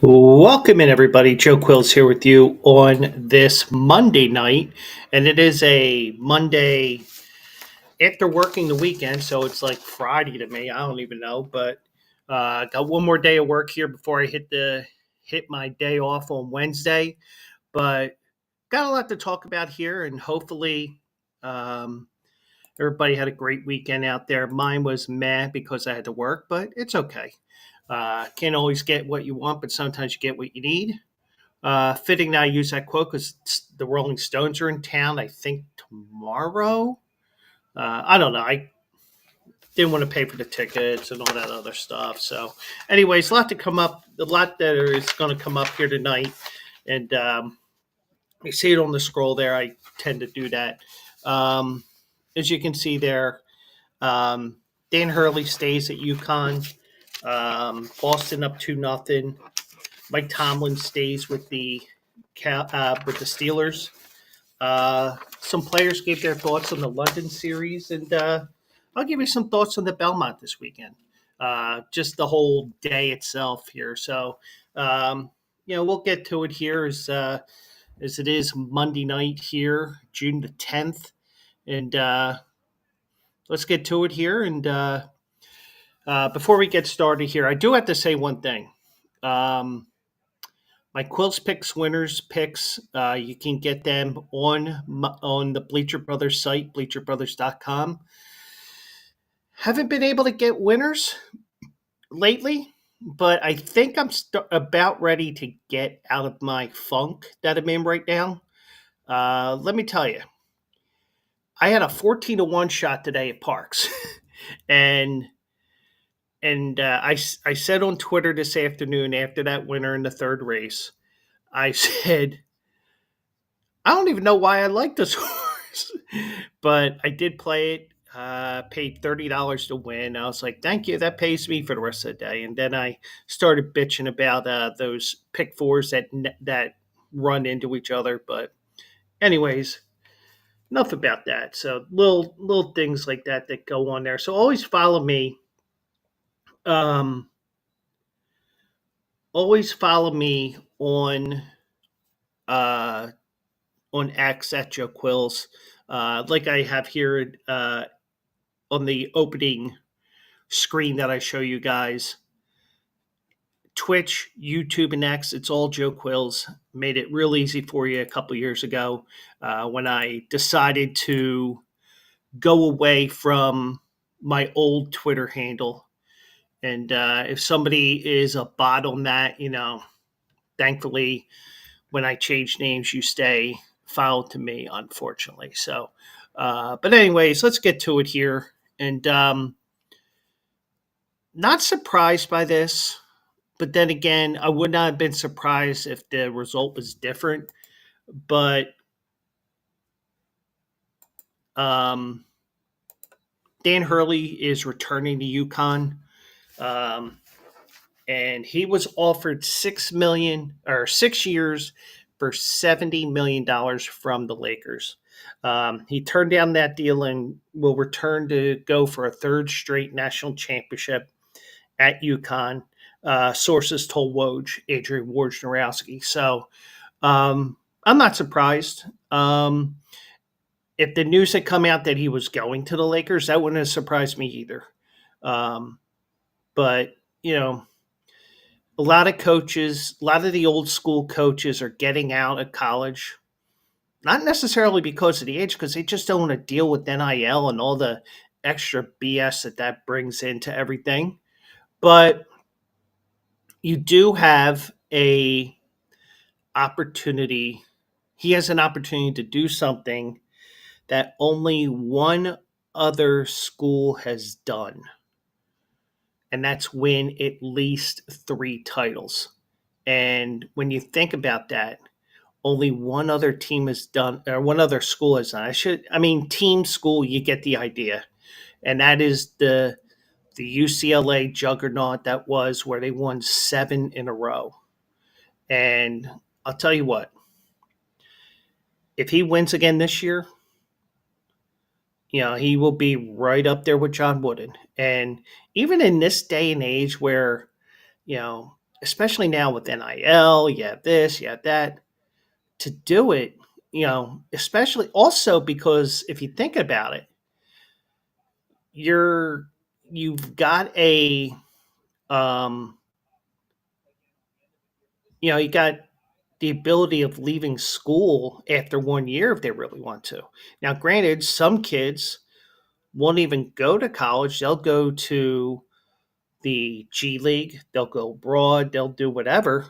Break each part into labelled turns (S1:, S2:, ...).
S1: Welcome in, everybody. Joe Quills here with you on this Monday night. And it is a Monday after working the weekend. So it's like Friday to me. I don't even know. But got one more day of work here before I hit my day off on Wednesday. But got a lot to talk about here. And hopefully um, everybody had a great weekend out there. Mine was meh because I had to work, but it's okay. Can't always get what you want, but sometimes you get what you need. Fitting that I use that quote because the Rolling Stones are in town, I think, tomorrow. I don't know. I didn't want to pay for the tickets and all that other stuff. So, anyways, a lot that is going to come up here tonight. And you see it on the scroll there. I tend to do that. Um, as you can see there, um, Dan Hurley stays at UConn. Boston up 2-0. Mike Tomlin stays with the Steelers. Some players gave their thoughts on the London series, and I'll give you some thoughts on the Belmont this weekend. Just the whole day itself here. So, we'll get to it here as it is Monday night here, June the 10th, and let's get to it here. And before we get started here, I do have to say one thing. My Quills Picks winners picks, you can get them on the Bleacher Brothers site, bleacherbrothers.com. Haven't been able to get winners lately, but I think I'm about ready to get out of my funk that I'm in right now. Let me tell you, I had a 14-1 shot today at Parks, and I said on Twitter this afternoon after that winner in the third race, I said, I don't even know why I like this horse, but I did play it. Paid $30 to win. I was like, "Thank you, that pays me for the rest of the day." And then I started bitching about those pick fours that run into each other. But anyways, enough about that. So little things like that go on there. So always follow me. Um, always follow me uh, on X at Joe Quills, like I have here on the opening screen that I show you guys. Twitch, YouTube, and X, it's all Joe Quills. Made it real easy for you a couple years ago when I decided to go away from my old Twitter handle. And if somebody is a bot on that, thankfully, when I change names, you stay filed to me, unfortunately. So, but anyways, let's get to it here. And not surprised by this, but then again, I would not have been surprised if the result was different. But um, Dan Hurley is returning to UConn, um, and he was offered 6 years for $70 million from the Lakers. He turned down that deal and will return to go for a third straight national championship at UConn. Sources told Adrian Wojnarowski. So I'm not surprised. If the news had come out that he was going to the Lakers, that wouldn't have surprised me either. Um, but a lot of coaches, a lot of the old school coaches are getting out of college, not necessarily because of the age, because they just don't want to deal with NIL and all the extra BS that brings into everything. But you do have a opportunity. He has an opportunity to do something that only one other school has done, and that's win at least 3 titles. And when you think about that, only one other team has done, or one other school has done. Team school, you get the idea. And that is the UCLA juggernaut that was where they won 7 in a row. And I'll tell you what, if he wins again this year, he will be right up there with John Wooden. And even in this day and age where, especially now with NIL, you have this, you have that, to do it, especially also because if you think about it, you're you've got a um, you got the ability of leaving school after 1 year if they really want to. Now, granted, some kids won't even go to college; they'll go to the G League, they'll go abroad, they'll do whatever.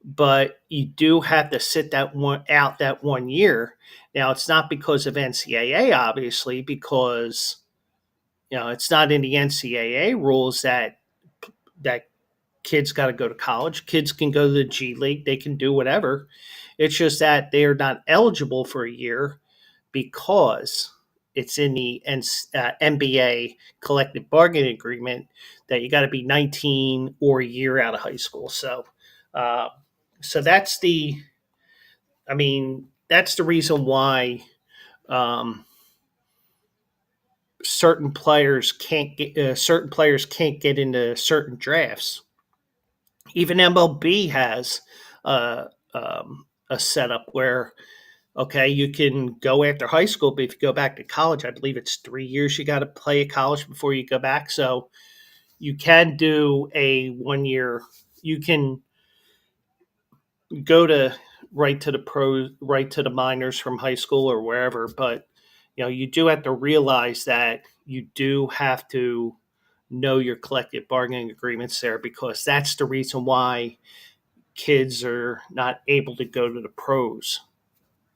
S1: But you do have to sit that 1 year. Now, it's not because of NCAA, obviously, because it's not in the NCAA rules that kids got to go to college. Kids can go to the G League, they can do whatever. It's just that they are not eligible for a year because it's in the NBA collective bargaining agreement that you got to be 19 or a year out of high school. Uh, so that's the reason why um, certain players can't get into certain drafts. Even MLB has a setup where okay, you can go after high school, but if you go back to college, I believe it's 3 years you got to play at college before you go back. So you can do a 1 year. You can go to right to the pros, right to the minors from high school or wherever, but you do have to realize that you do have to know your collective bargaining agreements there because that's the reason why kids are not able to go to the pros,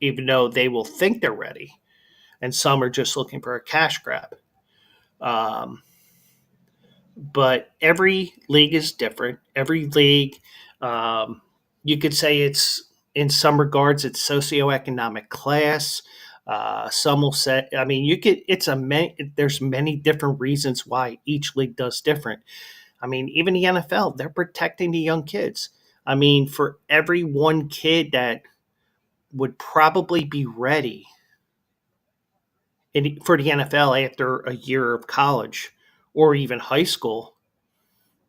S1: even though they will think they're ready, and some are just looking for a cash grab. Um, but every league is different. Every league, um, you could say it's in some regards it's socioeconomic class. Some will say, I mean, you could. There's many different reasons why each league does different. I mean, even the NFL, they're protecting the young kids. I mean, for every one kid that would probably be ready for the NFL after a year of college or even high school,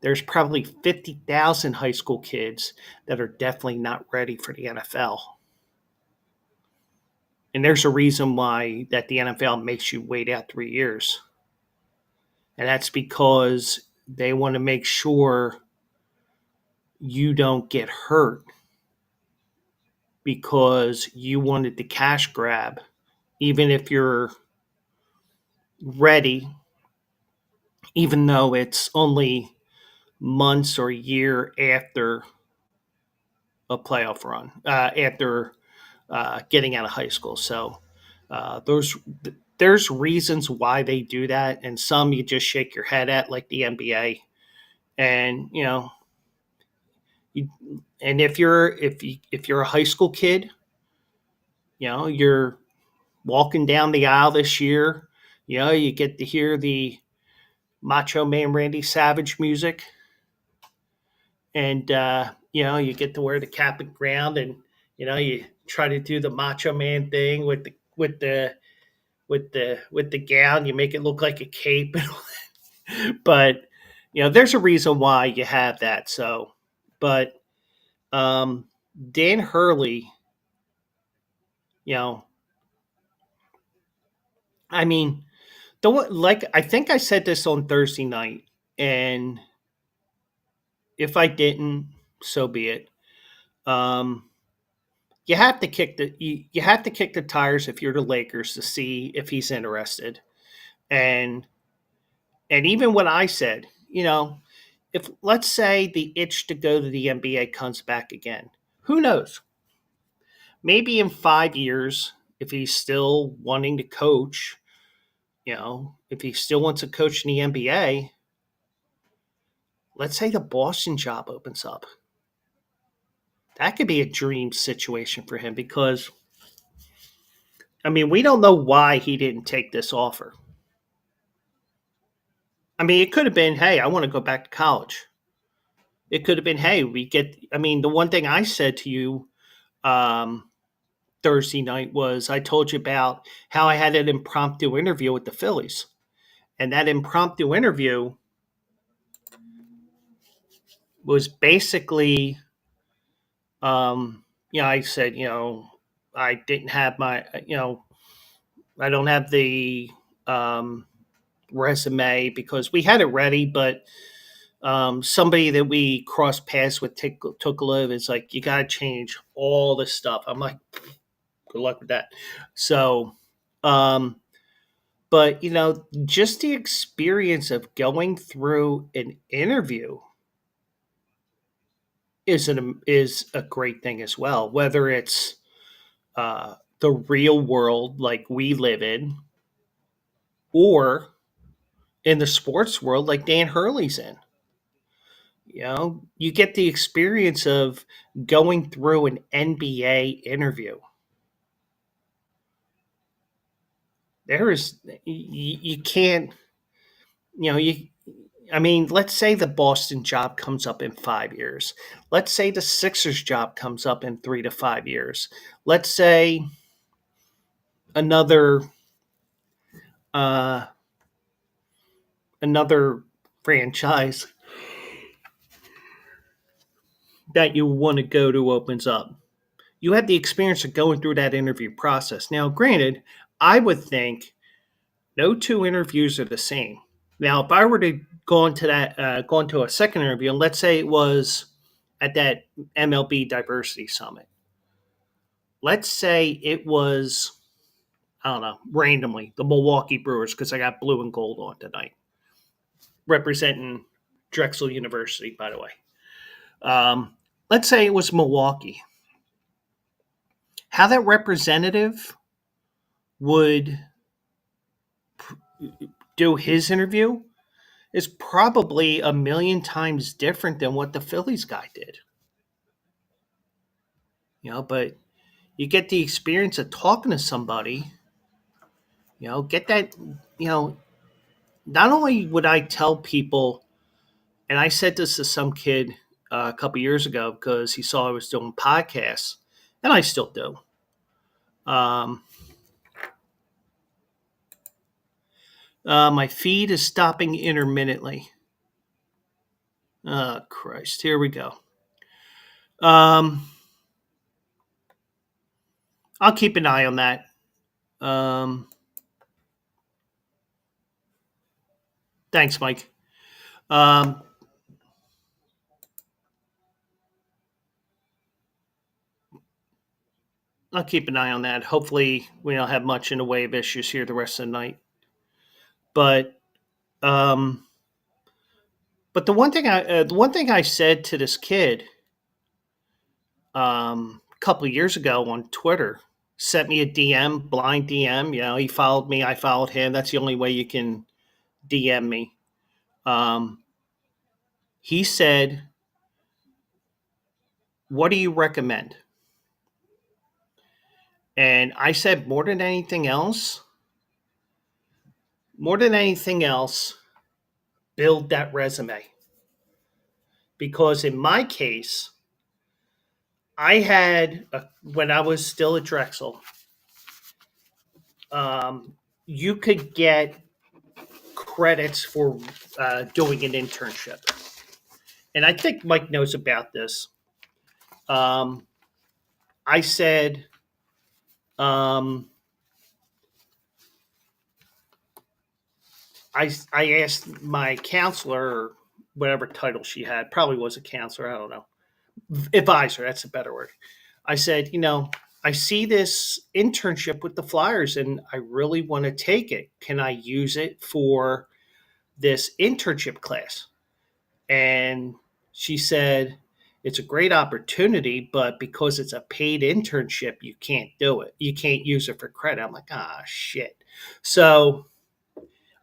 S1: there's probably 50,000 high school kids that are definitely not ready for the NFL. And there's a reason why that the NFL makes you wait out 3 years. And that's because they want to make sure you don't get hurt because you wanted the cash grab, even if you're ready, even though it's only months or a year after a playoff run, after getting out of high school. So uh, there's there's reasons why they do that, and some you just shake your head at, like the NBA. And you, and if you're a high school kid, you're walking down the aisle this year. You get to hear the Macho Man Randy Savage music, and you get to wear the cap and ground, and you try to do the Macho Man thing with the gown. You make it look like a cape, but there's a reason why you have that. So, but um, Dan Hurley, you know, I mean, the one like I think I said this on Thursday night, and if I didn't, so be it. Um, you have to kick the tires if you're the Lakers to see if he's interested. And even what I said, if let's say the itch to go to the NBA comes back again, who knows? Maybe in 5 years, if he's still wanting to coach, if he still wants to coach in the NBA, let's say the Boston job opens up. That could be a dream situation for him because, I mean, we don't know why he didn't take this offer. I mean, it could have been, hey, I want to go back to college. It could have been, hey, I mean, the one thing I said to you um, Thursday night was I told you about how I had an impromptu interview with the Phillies. And that impromptu interview, was basically, I said, I didn't have my, I don't have the um, resume because we had it ready, but somebody that we crossed paths with took a look. It's like, you got to change all this stuff. I'm like, good luck with that. So, um, but just the experience of going through an interview is a great thing as well. Whether it's the real world like we live in, or in the sports world like Dan Hurley's in. You get the experience of going through an NBA interview. There is you can't you I mean, let's say the Boston job comes up in 5 years. Let's say the Sixers job comes up in 3 to 5 years. Let's say another uh, another franchise that you want to go to opens up. You have the experience of going through that interview process. Now, granted, I would think no two interviews are the same. Now, if I were to go into a second interview, and let's say it was at that MLB Diversity Summit, let's say it was, I don't know, randomly the Milwaukee Brewers, because I got blue and gold on tonight, representing Drexel University, by the way. Let's say it was Milwaukee. How that representative would do his interview is probably a million times different than what the Phillies guy did. But you get the experience of talking to somebody, get that, you know, not only would I tell people, and I said this to some kid a couple years ago because he saw I was doing podcasts, and I still do. My feed is stopping intermittently. Oh, Christ. Here we go. I'll keep an eye on that. Thanks, Mike. Um, I'll keep an eye on that. Hopefully, we don't have much in the way of issues here the rest of the night. But um, the one thing I said to this kid a couple of years ago on Twitter, sent me a DM, blind DM. He followed me, I followed him. That's the only way you can DM me. He said, "What do you recommend?" And I said, more than anything else, build that resume. Because in my case, when I was still at Drexel, you could get credits for doing an internship. And I think Mike knows about this. I said, I asked my counselor, or whatever title she had, probably was a counselor, I don't know, advisor, that's a better word. I said, I see this internship with the Flyers and I really want to take it. Can I use it for this internship class? And she said, it's a great opportunity, but because it's a paid internship, you can't do it. You can't use it for credit. I'm like, shit. So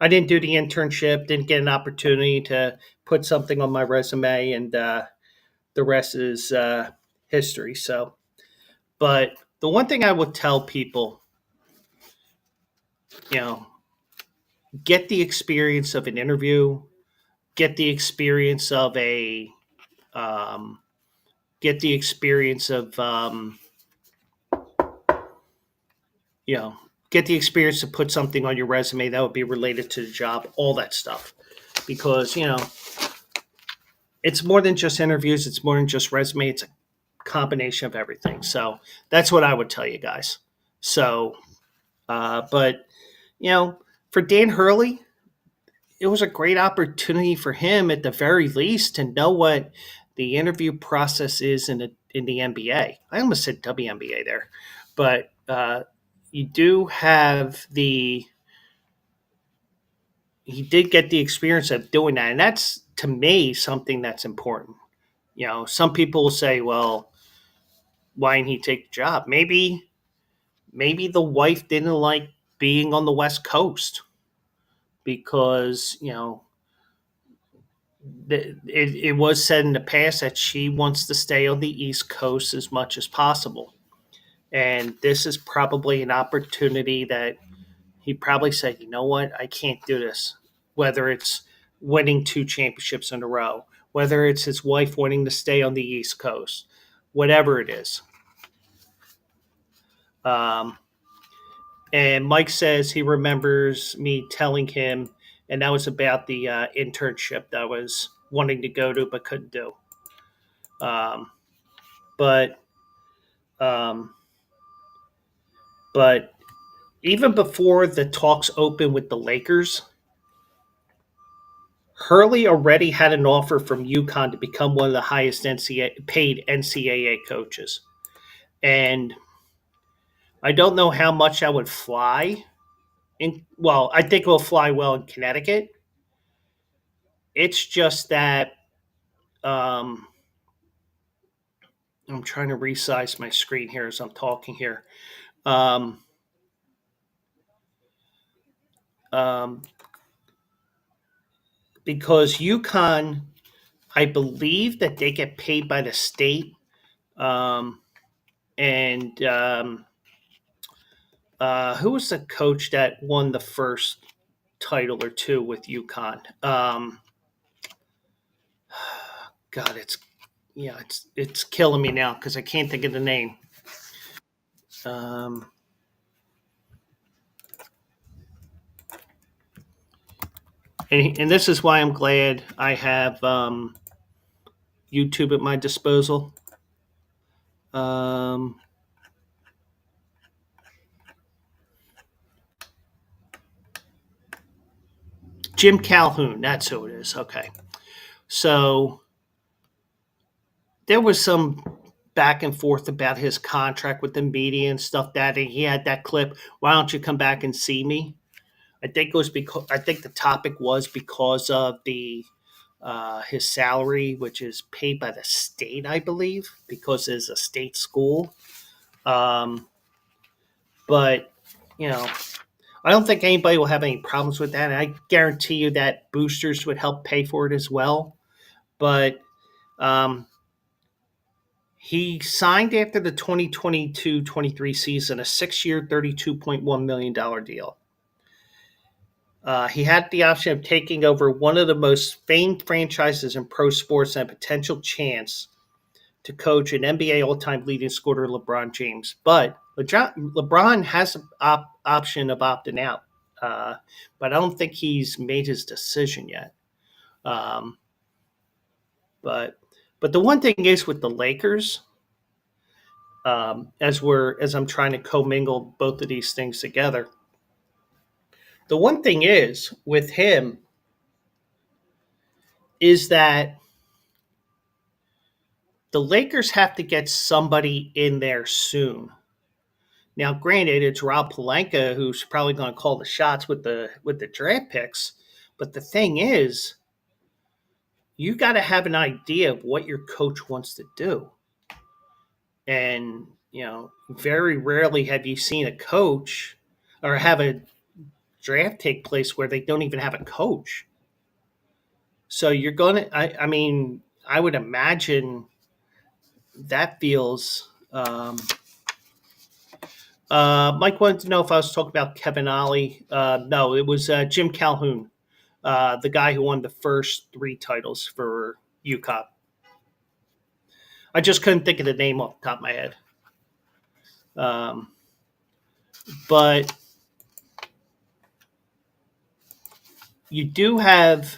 S1: I didn't do the internship, didn't get an opportunity to put something on my resume, and the rest is history. So, but the one thing I would tell people, you know, get the experience of an interview, get the experience of um, get the experience of, you know, get the experience to put something on your resume that would be related to the job, all that stuff, because it's more than just interviews. It's more than just resume. It's a combination of everything. So that's what I would tell you guys. So, but you know, for Dan Hurley, it was a great opportunity for him at the very least to know what the interview process is in the NBA. I almost said WNBA there, but you do have the he did get the experience of doing that, and that's to me something that's important. You know, some people will say, "Well, why didn't he take the job?" Maybe the wife didn't like being on the West Coast because it was said in the past that she wants to stay on the East Coast as much as possible. And this is probably an opportunity that he probably said, you know what, I can't do this. Whether it's winning two championships in a row, whether it's his wife wanting to stay on the East Coast, whatever it is. Um, and Mike says he remembers me telling him, and that was about the internship that I was wanting to go to but couldn't do. Um, but um, but even before the talks opened with the Lakers, Hurley already had an offer from UConn to become one of the highest paid NCAA coaches. And I don't know how much I would fly. Well, I think it will fly well in Connecticut. It's just that um, I'm trying to resize my screen here as I'm talking here. Um, um, because UConn, I believe that they get paid by the state. Um, and who was the coach that won the first title or two with UConn? God, it's killing me now because I can't think of the name. Um, and this is why I'm glad I have YouTube at my disposal. Um, Jim Calhoun, that's who it is. Okay, so there was some back and forth about his contract with the media and stuff that and he had that clip. Why don't you come back and see me? I think it was because I think the topic was because of the his salary, which is paid by the state, I believe, because it's a state school. Um, but you know, I don't think anybody will have any problems with that. And I guarantee you that boosters would help pay for it as well. But um, he signed after the 2022-23 season a 6-year, $32.1 million deal. He had the option of taking over one of the most famed franchises in pro sports and a potential chance to coach an NBA all-time leading scorer, LeBron James. But LeBron has an option of opting out, but I don't think he's made his decision yet. Um, but the one thing is with the Lakers, as I'm trying to commingle both of these things together, the one thing is with him is that the Lakers have to get somebody in there soon. Now, granted, it's Rob Pelinka who's probably going to call the shots with the draft picks, but the thing is, you got to have an idea of what your coach wants to do. And very rarely have you seen a coach or have a draft take place where they don't even have a coach. So you're going to, I mean, I would imagine that feels. Mike wanted to know if I was talking about Kevin Ollie. No, it was Jim Calhoun, the guy who won the first 3 titles for UConn. I just couldn't think of the name off the top of my head. Um, but you do have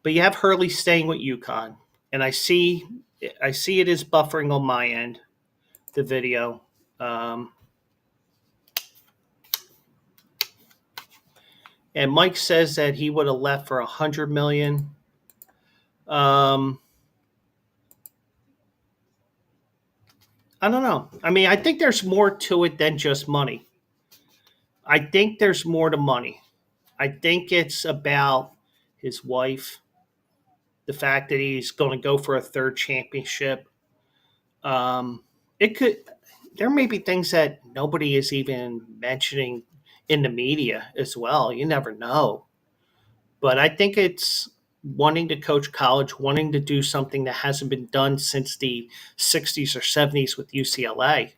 S1: But you have Hurley staying with UConn, and I see it is buffering on my end, the video. Um, and Mike says that he would have left for $100 million. Um, I don't know. I mean, I think there's more to it than just money. I think there's more to money. I think it's about his wife, the fact that he's going to go for a third championship. Um, it could. There may be things that nobody is even mentioning in the media as well. You never know. But I think it's wanting to coach college, wanting to do something that hasn't been done since the 60s or 70s with UCLA.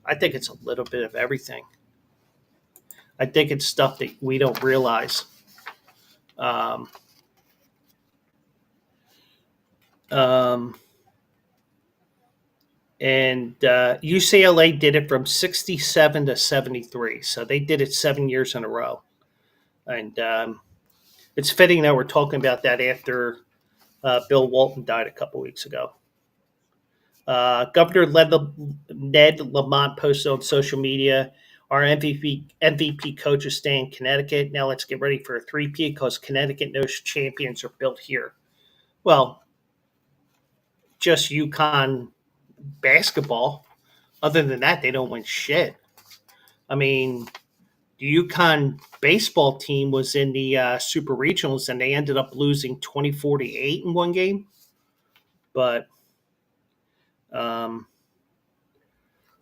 S1: I think it's a little bit of everything. I think it's stuff that we don't realize. Um, um, and UCLA did it from 67 to 73. So they did it 7 years in a row. And it's fitting that we're talking about that after Bill Walton died a couple weeks ago. Governor Ned Lamont posted on social media, our MVP coach is staying in Connecticut. Now let's get ready for a three-peat because Connecticut knows champions are built here. Well, just UConn basketball. Other than that, they don't win shit. I mean, the UConn baseball team was in the Super Regionals and they ended up losing 20-48 in one game. But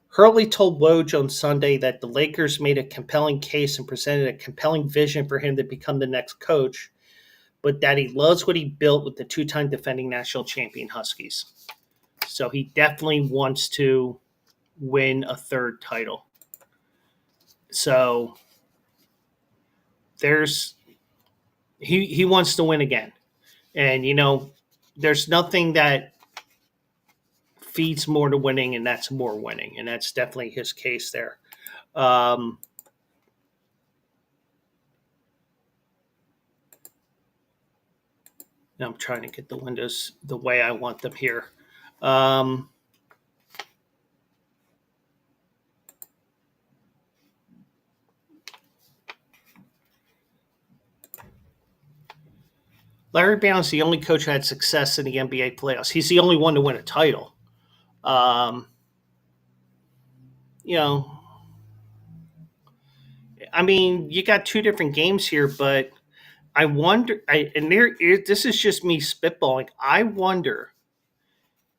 S1: Hurley told Woj on Sunday that the Lakers made a compelling case and presented a compelling vision for him to become the next coach, but that he loves what he built with the two-time defending national champion Huskies. So he definitely wants to win a third title. So he wants to win again. And there's nothing that feeds more to winning, and that's more winning, and that's definitely his case there. I'm trying to get the windows the way I want them here. Larry Brown's the only coach who had success in the NBA playoffs. He's the only one to win a title. You know, I mean, you got two different games here, but I wonder, this is just me spitballing. I wonder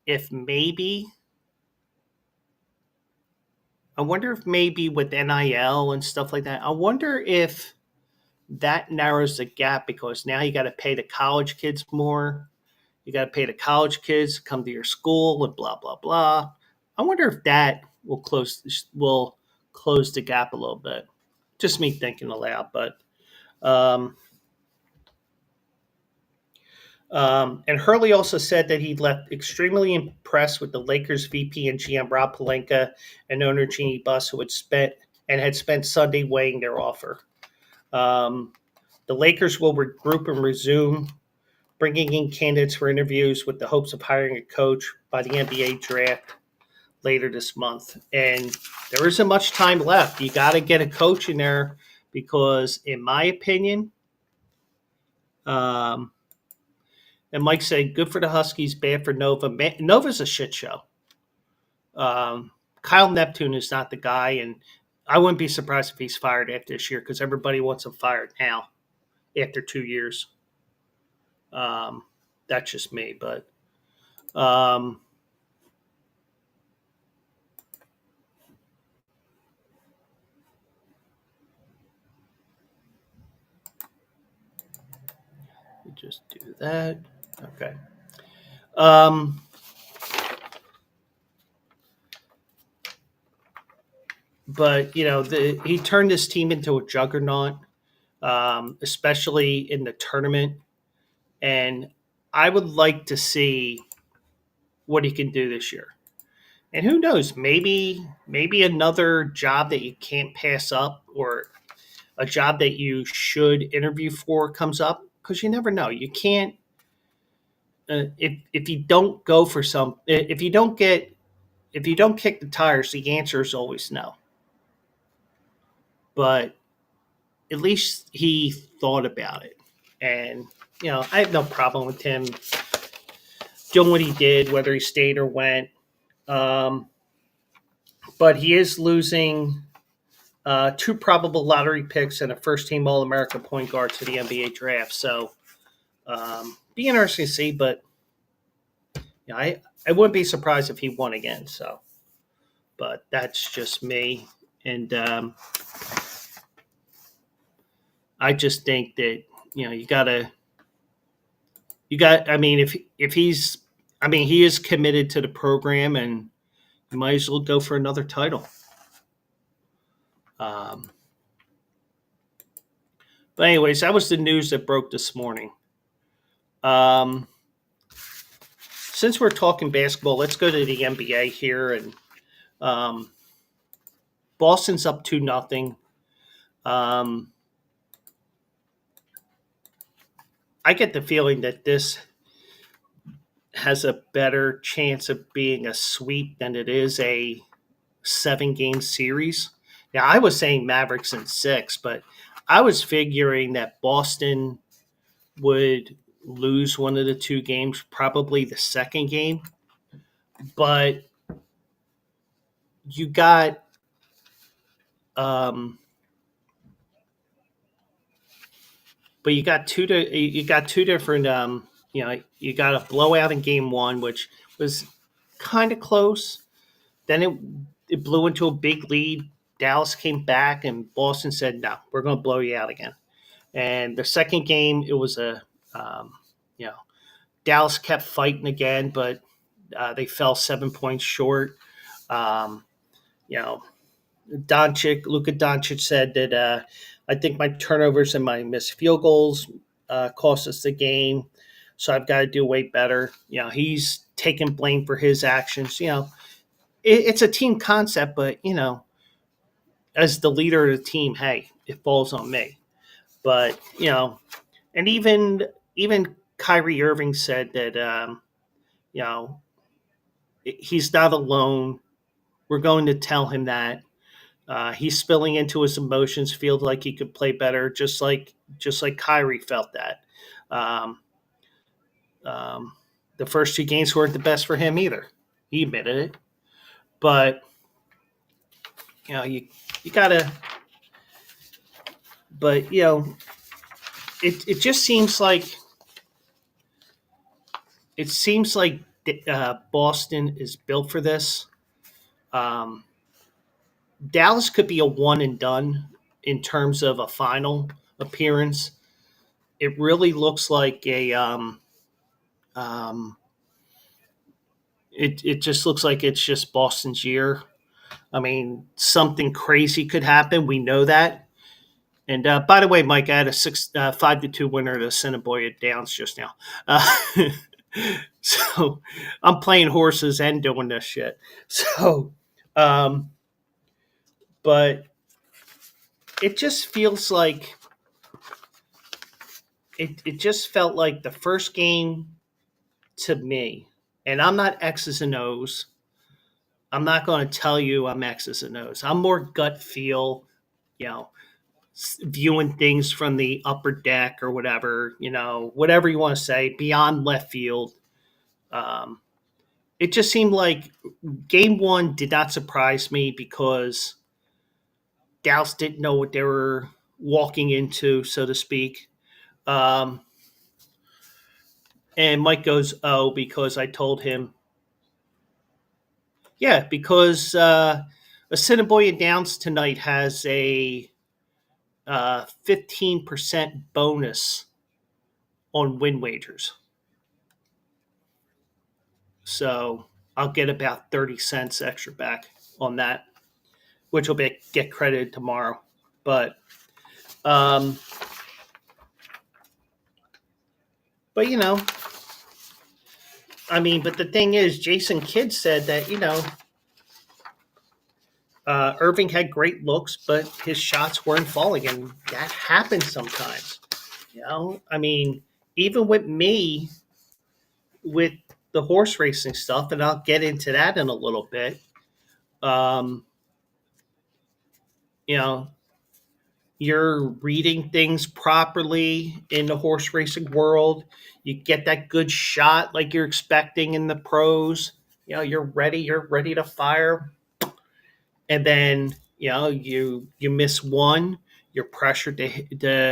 S1: if maybe with NIL and stuff like that, I wonder if that narrows the gap because now you got to pay the college kids more. You got to pay the college kids to come to your school and blah blah blah. I wonder if that will close the gap a little bit. Just me thinking aloud, but and Hurley also said that he left extremely impressed with the Lakers VP and GM Rob Pelinka and owner Jeannie Buss, who had spent Sunday weighing their offer. The Lakers will regroup and resume bringing in candidates for interviews with the hopes of hiring a coach by the NBA draft later this month. And there isn't much time left. You got to get a coach in there because, in my opinion, and Mike said, good for the Huskies, bad for Nova. Nova's a shit show. Kyle Neptune is not the guy, and I wouldn't be surprised if he's fired after this year because everybody wants him fired now after 2 years. That's just me, but just do that. Okay. But he turned this team into a juggernaut, especially in the tournament. And I would like to see what he can do this year. And who knows, maybe another job that you can't pass up or a job that you should interview for comes up. because you never know. You can't if you don't go for some if you don't kick the tires, the answer is always no. But at least he thought about it, and I have no problem with him doing what he did, whether he stayed or went. Um, but he is losing two probable lottery picks and a first-team All-America point guard to the NBA draft. So, be interesting to see. But I wouldn't be surprised if he won again. So, but that's just me, and I just think that you gotta. I mean, if he's, I mean, he is committed to the program, and you might as well go for another title. Um, but anyways, that was the news that broke this morning. Um, since we're talking basketball, let's go to the NBA here, and um, Boston's up 2-0. I get the feeling that this has a better chance of being a sweep than it is a 7-game series. Now, I was saying Mavericks in 6, but I was figuring that Boston would lose one of the 2 games, probably the second game. But you got you got two different you got a blowout in game 1, which was kind of close. Then it blew into a big lead. Dallas came back, and Boston said, "No, we're going to blow you out again." And the second game, it was you know, Dallas kept fighting again, but they fell 7 points short. Um, you know, Luka Doncic said that I think my turnovers and my missed field goals cost us the game, so I've got to do way better. He's taking blame for his actions. It's a team concept, but as the leader of the team, hey, it falls on me. But and even Kyrie Irving said that you know he's not alone. We're going to tell him that he's spilling into his emotions. Feels like he could play better, just like Kyrie felt that. Um, um, the first 2 games weren't the best for him either. He admitted it, but you gotta. But it just seems like Boston is built for this. Um, Dallas could be a one and done in terms of a final appearance. It really looks like um, it just looks like it's just Boston's year. I mean, something crazy could happen. We know that. And by the way, Mike, I had a 5-2 winner to Assiniboia Downs just now. So I'm playing horses and doing this shit. So, um, but it just feels like it just felt like the first game to me, and I'm not X's and O's. I'm not going to tell you I'm X's and O's. I'm more gut feel, you know, viewing things from the upper deck or whatever, whatever you want to say, beyond left field. Um, it just seemed like game 1 did not surprise me because Dallas didn't know what they were walking into, so to speak. Um, and Mike goes, "Oh, because I told him." Yeah, because Assiniboia Downs tonight has a 15% bonus on win wagers. So I'll get about 30 cents extra back on that, which will get credited tomorrow. But um, but I mean, but the thing is, Jason Kidd said that Irving had great looks, but his shots weren't falling, and that happens sometimes. I mean, even with me, with the horse racing stuff, and I'll get into that in a little bit. Um, you know, you're reading things properly in the horse racing world. You get that good shot like you're expecting in the pros. You're ready. You're ready to fire, and then you miss one. You're pressured to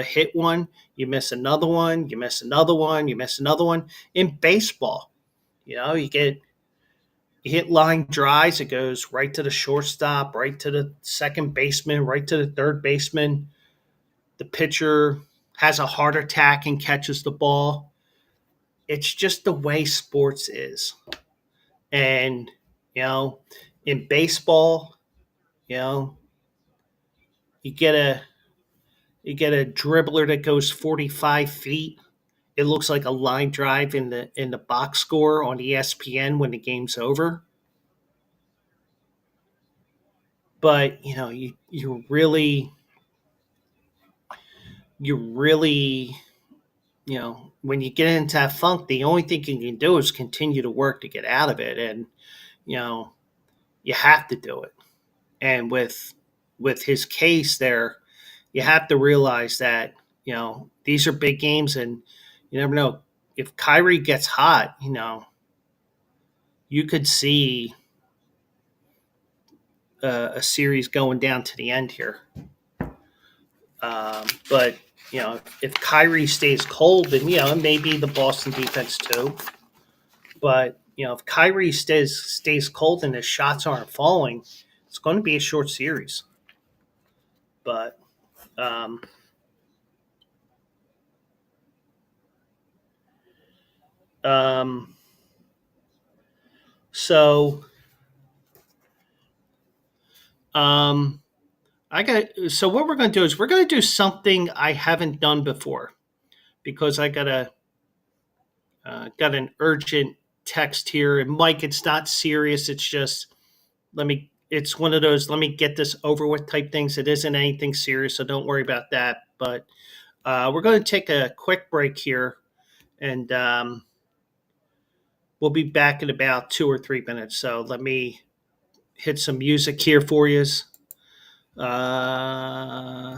S1: hit one. You miss another one. You miss another one. You miss another one. In baseball, you hit line drives. It goes right to the shortstop, right to the second baseman, right to the third baseman. The pitcher has a heart attack and catches the ball. It's just the way sports is. And, you know, in baseball, you know, you get a you get a dribbler that goes 45 feet. It looks like a line drive in the box score on ESPN when the game's over. But, you really when you get into that funk, the only thing you can do is continue to work to get out of it. And, you know, you have to do it. And with his case there, you have to realize that, these are big games, and you never know. If Kyrie gets hot, you could see a series going down to the end here. But, if Kyrie stays cold, then, maybe the Boston defense too. But if Kyrie stays cold and his shots aren't falling, it's going to be a short series. But um, um, so I got. So what we're going to do is we're going to do something I haven't done before, because I got an urgent text here. And Mike, it's not serious. It's just it's one of those let me get this over with type things. It isn't anything serious, so don't worry about that. But we're going to take a quick break here, and we'll be back in about 2 or 3 minutes. So let me hit some music here for you. Uh,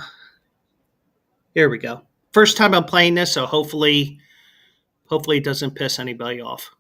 S1: Here we go. First time I'm playing this, so hopefully it doesn't piss anybody off.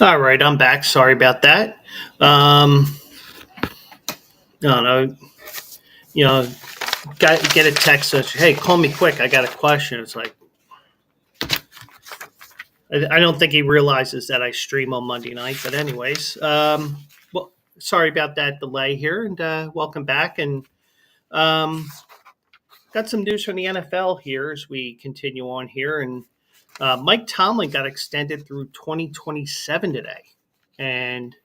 S1: All right, I'm back. Sorry about that. No, no, you know, get a text that, hey, call me quick. I got a question. It's like I don't think he realizes that I stream on Monday night. But anyways, well, sorry about that delay here, and welcome back. And um, got some news from the NFL here as we continue on here. And Mike Tomlin got extended through 2027 today, and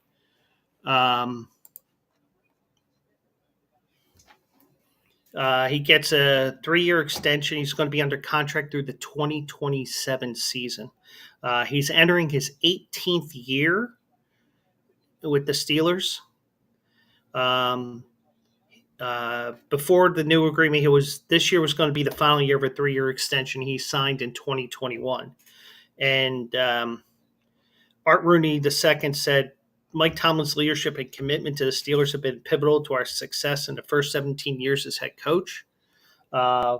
S1: um, he gets a 3-year extension. He's going to be under contract through the 2027 season. He's entering his 18th year with the Steelers. Um, before the new agreement, this year was going to be the final year of a 3-year extension. He signed in 2021, and Art Rooney II said, Mike Tomlin's leadership and commitment to the Steelers have been pivotal to our success in the first 17 years as head coach. Uh,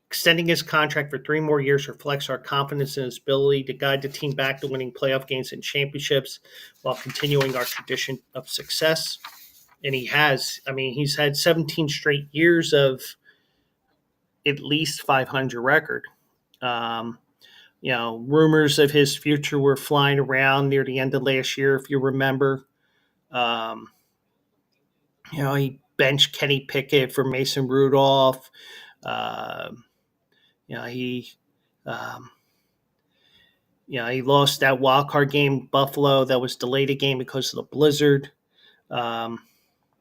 S1: Extending his contract for 3 more years reflects our confidence in his ability to guide the team back to winning playoff games and championships while continuing our tradition of success. And he has. I mean, he's had 17 straight years of at least 500 record. Um, Rumors of his future were flying around near the end of last year, if you remember. Um, he benched Kenny Pickett for Mason Rudolph. Uh, you know, he, um, he lost that wild card game, Buffalo, that was delayed a game because of the blizzard. Um,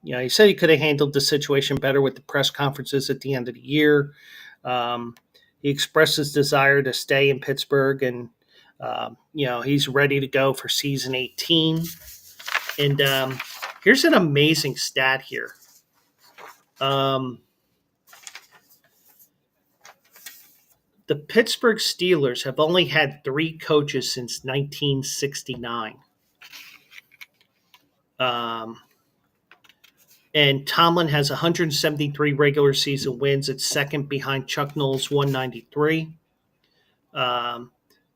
S1: he said he could have handled the situation better with the press conferences at the end of the year. Um, he expressed his desire to stay in Pittsburgh, and he's ready to go for season 18. And here's an amazing stat here. The Pittsburgh Steelers have only had 3 coaches since 1969. And Tomlin has 173 regular season wins. It's second behind Chuck Noll's 193.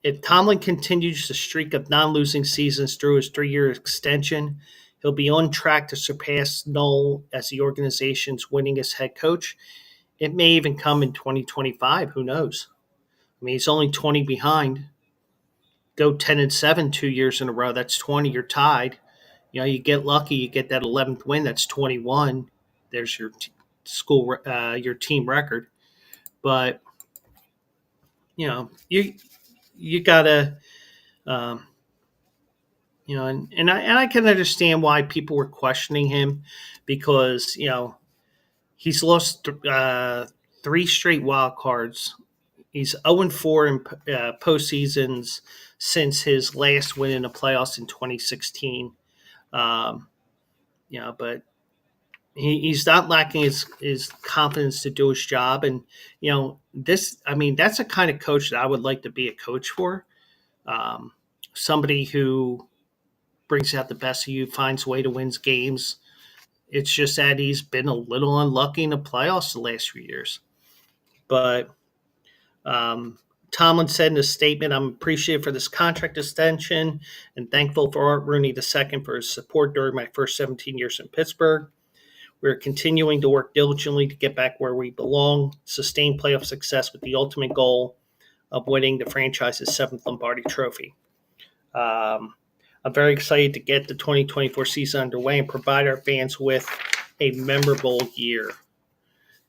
S1: If Tomlin continues the streak of non-losing seasons through his 3-year extension, he'll be on track to surpass Noll as the organization's winningest head coach. It may even come in 2025. Who knows? I mean, he's only 20 behind. Go 10-7 2 years in a row. That's 20. You're tied. You get lucky. You get that 11th win. That's 21. There's your your team record. But you gotta, and I can understand why people were questioning him because he's lost 3 straight wild cards. He's 0-4 in postseasons since his last win in the playoffs in 2016. But he's not lacking his confidence to do his job. And, that's a kind of coach that I would like to be a coach for. Somebody who brings out the best of you, finds a way to win games. It's just that he's been a little unlucky in the playoffs the last few years. But Tomlin said in a statement, I'm appreciative for this contract extension and thankful for Art Rooney II for his support during my first 17 years in Pittsburgh. We're continuing to work diligently to get back where we belong, sustain playoff success with the ultimate goal of winning the franchise's 7th Lombardi Trophy. I'm very excited to get the 2024 season underway and provide our fans with a memorable year.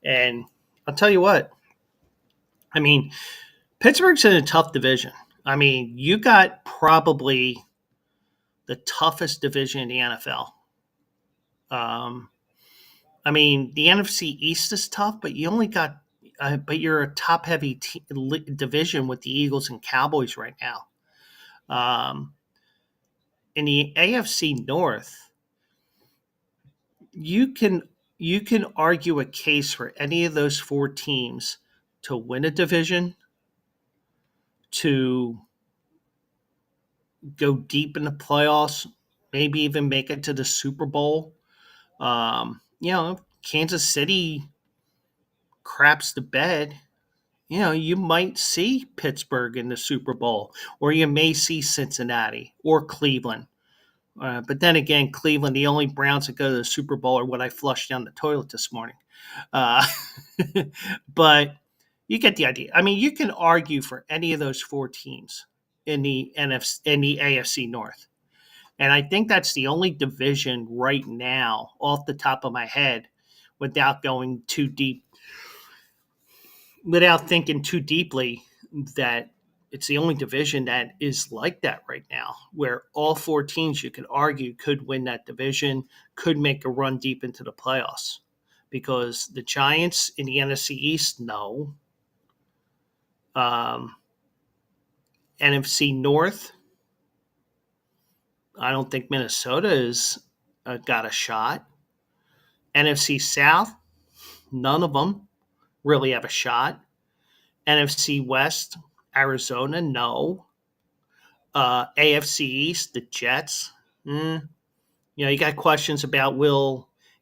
S1: And I'll tell you what, I mean, Pittsburgh's in a tough division. I mean, you got probably the toughest division in the NFL. The NFC East is tough, but you only got, but you're a top-heavy division with the Eagles and Cowboys right now. In the AFC North, you can argue a case for any of those 4 teams to win a division, to go deep in the playoffs, maybe even make it to the Super Bowl. Kansas City craps the bed. You might see Pittsburgh in the Super Bowl, or you may see Cincinnati or Cleveland. But then again, Cleveland, the only Browns that go to the Super Bowl are what I flushed down the toilet this morning. Uh, but you get the idea. I mean, you can argue for any of those four teams in the AFC North. And I think that's the only division right now, off the top of my head, without going too deep, without thinking too deeply, that it's the only division that is like that right now, where all four teams you could argue could win that division, could make a run deep into the playoffs. Because the Giants in the NFC East, no. Um, NFC North, I don't think Minnesota is got a shot. NFC South, none of them really have a shot. NFC West, Arizona, no. AFC East, the Jets. You got questions about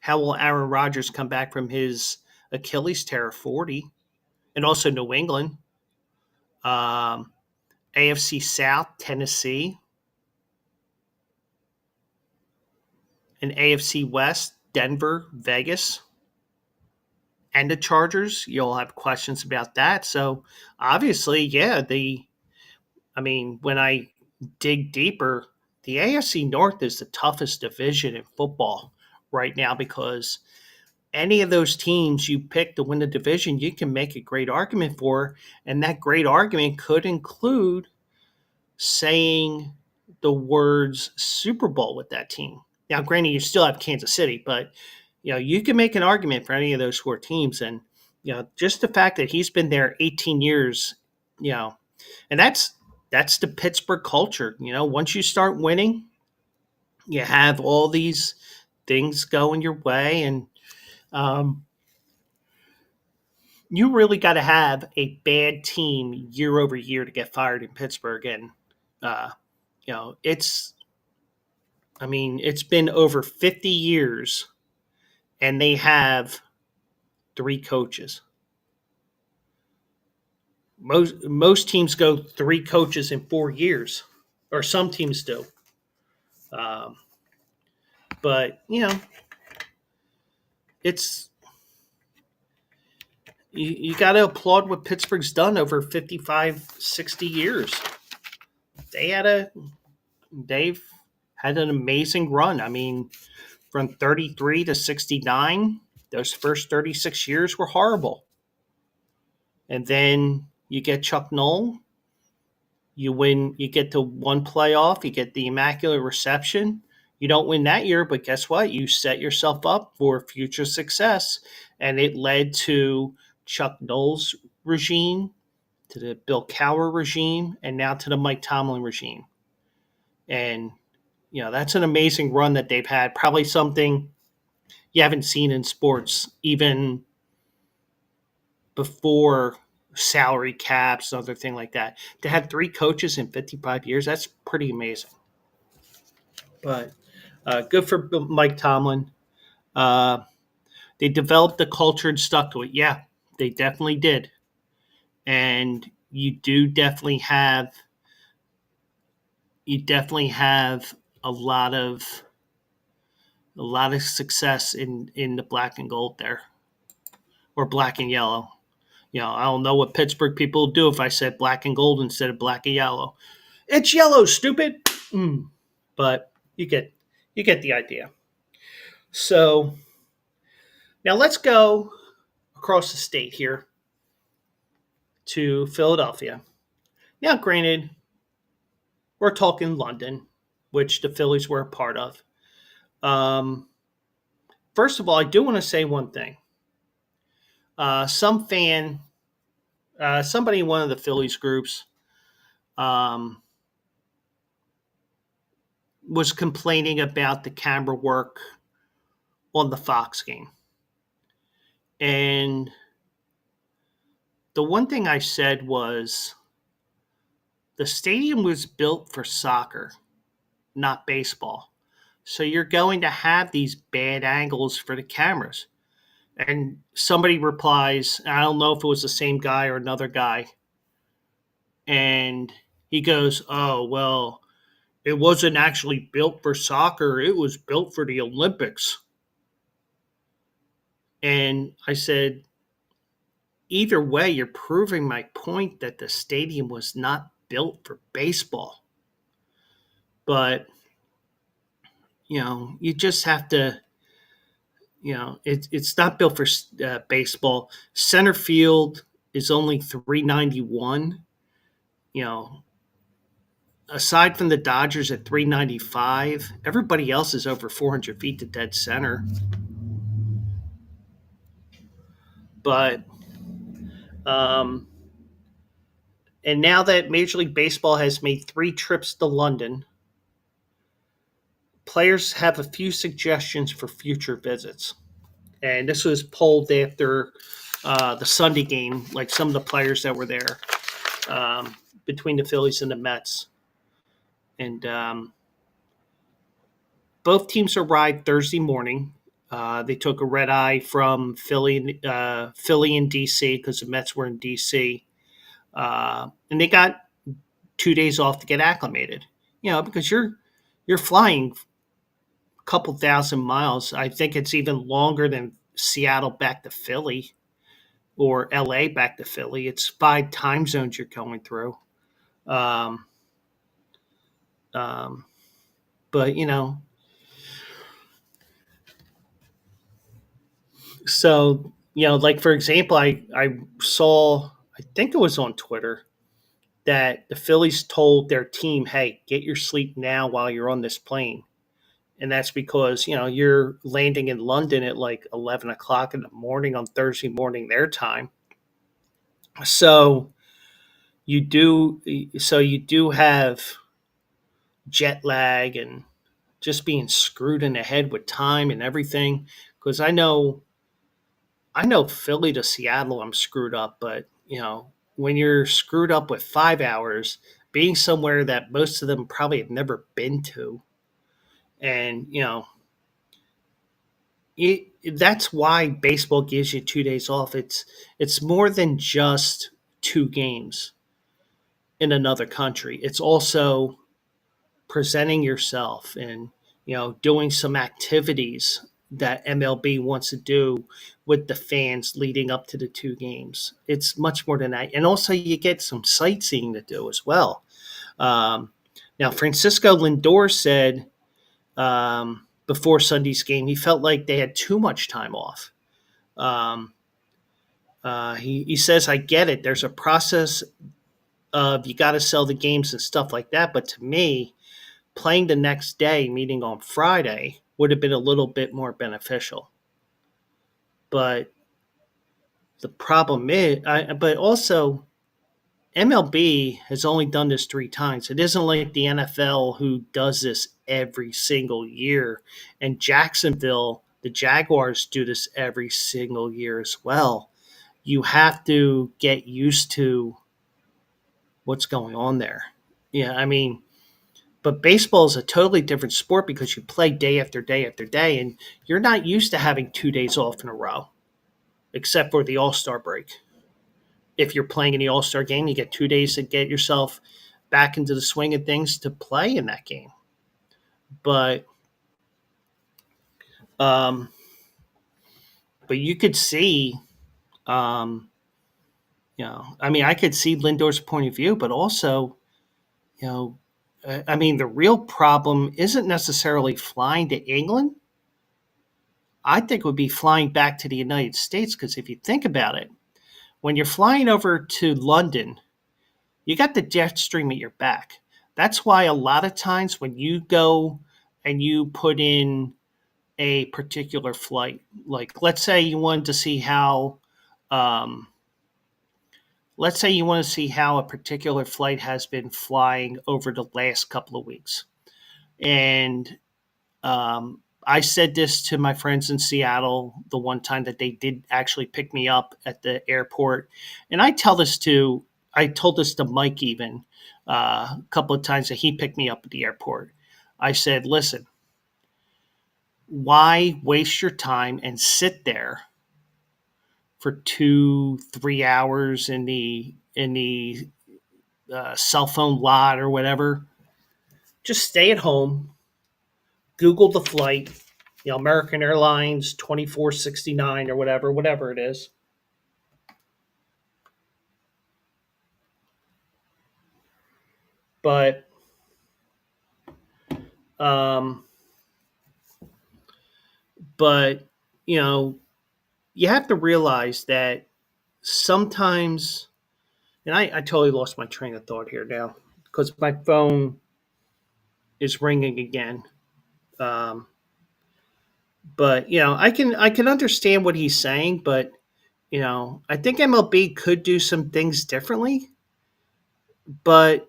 S1: how will Aaron Rodgers come back from his Achilles tear 40, and also New England. Um, AFC South, Tennessee, and AFC West, Denver, Vegas, and the Chargers. You'll have questions about that. So obviously, yeah, when I dig deeper, the AFC North is the toughest division in football right now, because any of those teams you pick to win the division, you can make a great argument for. And that great argument could include saying the words Super Bowl with that team. Now, granted, you still have Kansas City, but you can make an argument for any of those four teams. And just the fact that he's been there 18 years, and that's the Pittsburgh culture. Once you start winning, you have all these things going your way, and you really got to have a bad team year over year to get fired in Pittsburgh. And uh, it's it's been over 50 years, and they have three coaches. Most teams go three coaches in 4 years, or some teams do. Um, but it's you got to applaud what Pittsburgh's done over 55, 60 years. They had they've had an amazing run. From 33 to 69, those first 36 years were horrible. And then you get Chuck Noll, you win, you get to one playoff, you get the Immaculate Reception. You don't win that year, but guess what? You set yourself up for future success. And it led to Chuck Noll's regime, to the Bill Cowher regime, and now to the Mike Tomlin regime. And, that's an amazing run that they've had. Probably something you haven't seen in sports, even before salary caps, other thing like that. To have three coaches in 55 years, that's pretty amazing. But good for Mike Tomlin. Uh, they developed the culture and stuck to it. Yeah, they definitely did. And you definitely have a lot of success in the black and gold there, or black and yellow. I don't know what Pittsburgh people would do if I said black and gold instead of black and yellow. It's yellow, stupid. But you get the idea. So now let's go across the state here to Philadelphia. Now, granted, we're talking London, which the Phillies were a part of. First of all, I do want to say one thing. Somebody in one of the Phillies groups was complaining about the camera work on the Fox game. And the one thing I said was, the stadium was built for soccer, not baseball. So you're going to have these bad angles for the cameras. And somebody replies, I don't know if it was the same guy or another guy, and he goes, "Oh, well, it wasn't actually built for soccer, it was built for the Olympics." And I said, either way, you're proving my point that the stadium was not built for baseball. But, you just have to, it's not built for baseball. Center field is only 391. You know, aside from the Dodgers at 395, everybody else is over 400 feet to dead center. But, um, and now that Major League Baseball has made 3 trips to London, players have a few suggestions for future visits. And this was polled after the Sunday game, like some of the players that were there, um, between the Phillies and the Mets. And both teams arrived Thursday morning. They took a red eye from Philly and DC because the Mets were in DC, and they got 2 days off to get acclimated. Because you're flying a couple thousand miles. I think it's even longer than Seattle back to Philly or LA back to Philly. It's 5 time zones you're going through. Um, um, but so like for example, I saw, I think it was on Twitter, that the Phillies told their team, "Hey, get your sleep now while you're on this plane." And that's because you're landing in London at like 11 o'clock in the morning on Thursday morning their time. So you do have jet lag and just being screwed in the head with time and everything. Because I know Philly to Seattle, I'm screwed up, but when you're screwed up with 5 hours, being somewhere that most of them probably have never been to, and that's why baseball gives you 2 days off. It's more than just 2 games in another country. It's also presenting yourself and doing some activities that MLB wants to do with the fans leading up to the 2 games. It's much more than that, and also you get some sightseeing to do as well. Um, Now, Francisco Lindor said before Sunday's game he felt like they had too much time off. Um, he says, "I get it. There's a process of you got to sell the games and stuff like that, but to me, playing the next day, meaning on Friday, would have been a little bit more beneficial." But the problem is, but also MLB has only done this 3 times. It isn't like the NFL who does this every single year. And Jacksonville, the Jaguars, do this every single year as well. You have to get used to what's going on there. Yeah, I mean, but baseball is a totally different sport because you play day after day after day, and you're not used to having 2 days off in a row, except for the All Star break. If you're playing in the All Star game, you get 2 days to get yourself back into the swing of things to play in that game. But um, but you could see, um, I mean, I could see Lindor's point of view, but also, you know, I mean, the real problem isn't necessarily flying to England. I think it would be flying back to the United States because if you think about it, when you're flying over to London, you got the jet stream at your back. That's why a lot of times when you go and you put in a particular flight, like um, let's say you want to see how a particular flight has been flying over the last couple of weeks. And I said this to my friends in Seattle the one time that they did actually pick me up at the airport, and I told this to Mike even a couple of times that he picked me up at the airport. I said, "Listen, why waste your time and sit there for 2-3 hours in the cell phone lot or whatever. Just stay at home, Google the flight, American Airlines 2469 or whatever it is. But um, but you know, you have to realize that sometimes, and I totally lost my train of thought here now because my phone is ringing again. Um, but I can understand what he's saying, but I think MLB could do some things differently, but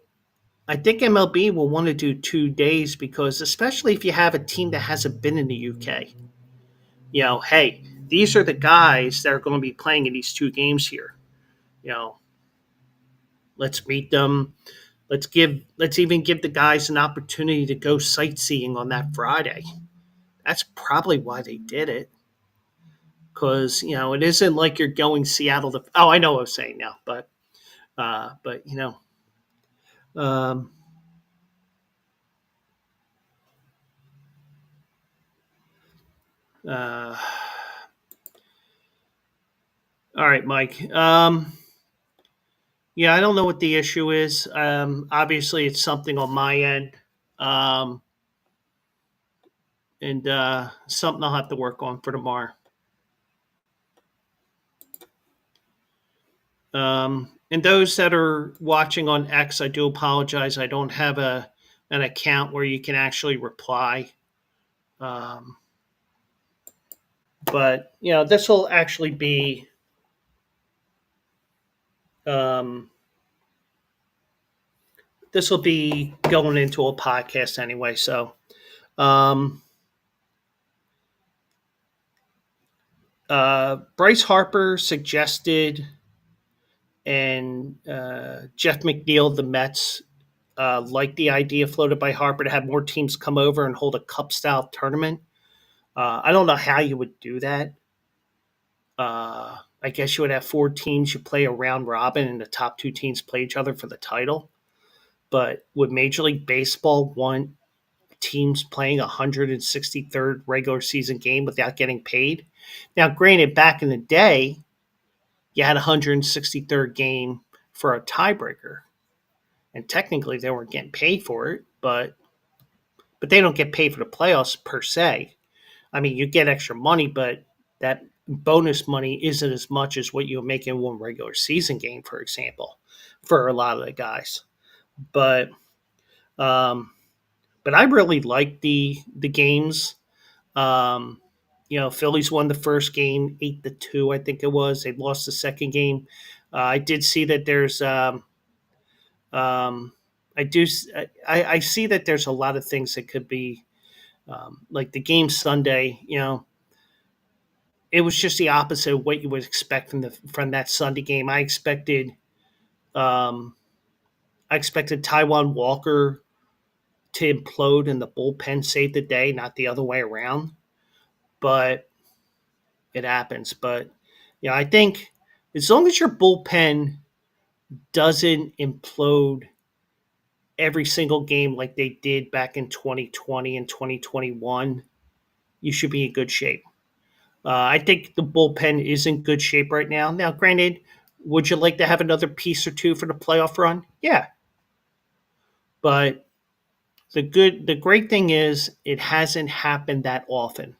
S1: I think MLB will want to do 2 days because, especially if you have a team that hasn't been in the UK, hey, these are the guys that are going to be playing in these 2 games here. You know, let's meet them. Let's even give the guys an opportunity to go sightseeing on that Friday. That's probably why they did it. Because it isn't like you're going Seattle to. Oh, I know what I was saying now, but um, uh, all right, Mike. Yeah, I don't know what the issue is. Obviously, it's something on my end, um, and something I'll have to work on for tomorrow. And those that are watching on X, I do apologize. I don't have an account where you can actually reply. Um, but this will actually be um, going into a podcast anyway. So um, Bryce Harper suggested, and Jeff McNeil, the Mets, like the idea floated by Harper to have more teams come over and hold a cup style tournament. I don't know how you would do that. I guess you would have 4 teams. You play a round robin, and the top 2 teams play each other for the title. But would Major League Baseball want teams playing a 163rd regular season game without getting paid? Now, granted, back in the day, you had a 163rd game for a tiebreaker, and technically they weren't getting paid for it, but they don't get paid for the playoffs per se. I mean, you get extra money, but that bonus money isn't as much as what you make in one regular season game, for example, for a lot of the guys. But um, but I really like the games. Um, Phillies won the first game 8-2, I think it was. They lost the second game. I did see that there's um, I do I see that there's a lot of things that could be like the game Sunday. It was just the opposite of what you would expect from that Sunday game. Um, I expected Taiwan Walker to implode and the bullpen save the day, not the other way around. But it happens. But I think as long as your bullpen doesn't implode every single game like they did back in 2020 and 2021, you should be in good shape. I think the bullpen is in good shape right now. Now, granted, would you like to have another piece or two for the playoff run? Yeah, but the great thing is it hasn't happened that often,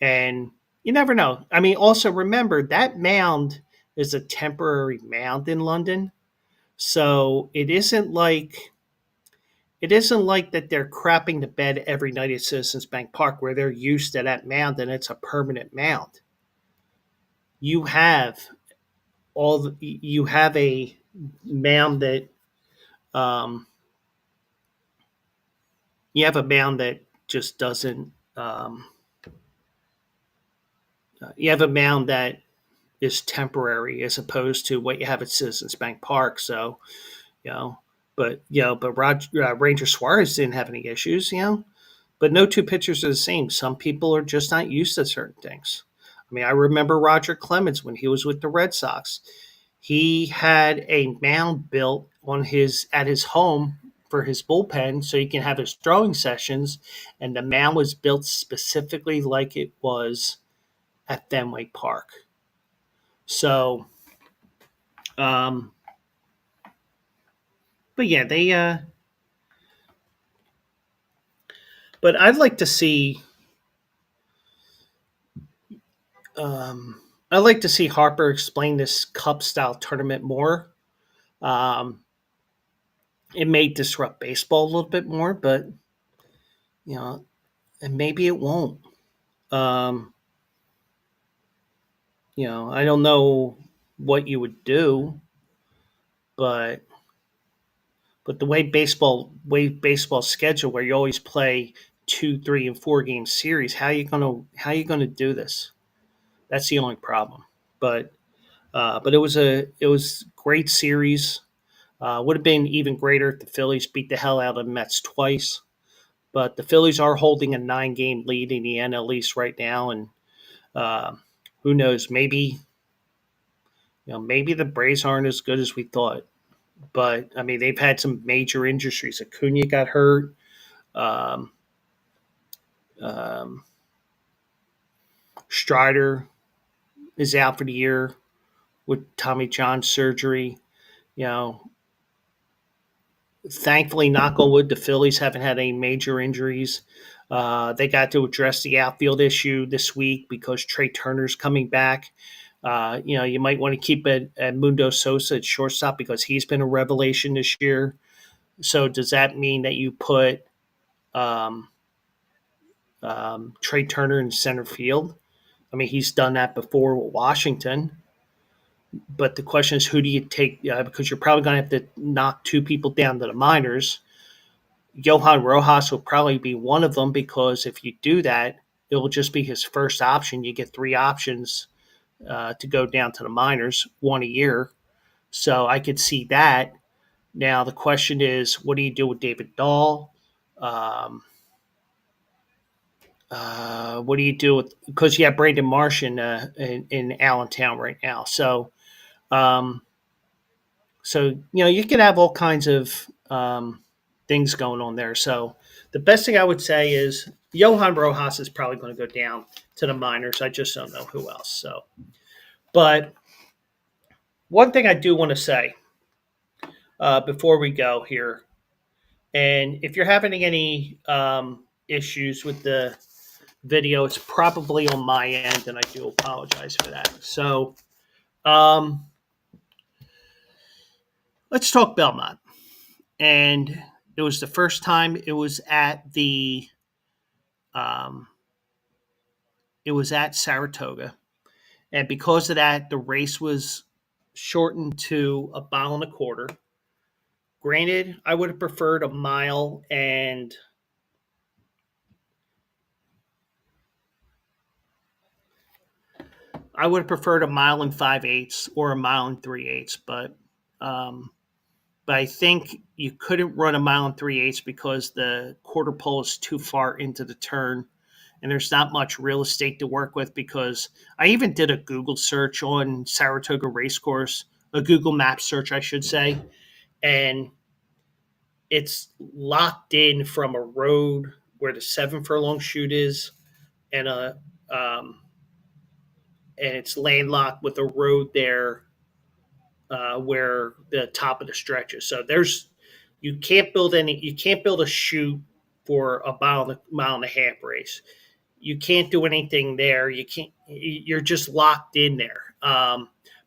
S1: and you never know. I mean, also remember that mound is a temporary mound in London, so it isn't like that they're crapping the bed every night at Citizens Bank Park where they're used to that mound and it's a permanent mound. You have you have a mound that um, just doesn't. You have a mound that is temporary as opposed to what you have at Citizens Bank Park. So you know, but Ranger Suarez didn't have any issues. But no 2 pitchers are the same. Some people are just not used to certain things. I I mean, I remember Roger Clemens when he was with the Red Sox. He had a mound built on his at his home for his bullpen so he can have his throwing sessions, and the mound was built specifically like it was at Fenway Park. So, um, but yeah, they. But I'd like to see. Um, I'd like to see Harper explain this cup style tournament more. Um, it may disrupt baseball a little bit more, but you know, and maybe it won't. Um, I don't know what you would do, but the way baseball schedule where you always play 2, 3, and 4 game series, how you gonna do this? That's the only problem. But it was great series. Would have been even greater if the Phillies beat the hell out of the Mets twice. But the Phillies are holding a 9 game lead in the NL East right now, and uh, who knows? Maybe the Braves aren't as good as we thought. But I mean, they've had some major injuries. Acuna got hurt. Um, um, Strider is out for the year with Tommy John surgery. You know, Thankfully, knock on wood, the Phillies haven't had any major injuries. They got to address the outfield issue this week because Trey Turner's coming back. You might want to keep it at Mundo Sosa at shortstop because he's been a revelation this year. So does that mean that you put um, Trey Turner in center field? I mean, he's done that before with Washington. But the question is, who do you take? Because you're probably going to have to knock two people down to the minors. Johan Rojas will probably be one of them because if you do that, it will just be his first option. You get three options to go down to the minors, one a year. So I could see that. Now the question is, what do you do with David Dahl? Um, what do you do with because you have Brandon Marsh in Allentown right now? Um, so you can have all kinds of things going on there. So the best thing I would say is Johan Rojas is probably going to go down to the minors. I just don't know who else. But one thing I do want to say before we go here, and if you're having any issues with the video, it's probably on my end, and I do apologize for that. So um, let's talk Belmont. And it was the first time um, it was at Saratoga, and because of that, the race was shortened to a mile and a quarter. Granted, I would have preferred a mile and I would have preferred a mile and 5/8 or a mile and 3/8, um, but I think you couldn't run a mile and 3/8 because the quarter pole is too far into the turn and there's not much real estate to work with because I even did a Google search on Saratoga Racecourse, a Google Map search, I should say, and it's locked in from a road where the 7 furlong chute is and a um, and it's landlocked with a road there where the top of the stretch is. So you can't build a chute for a mile and a half race. You can't do anything there. You're just locked in there.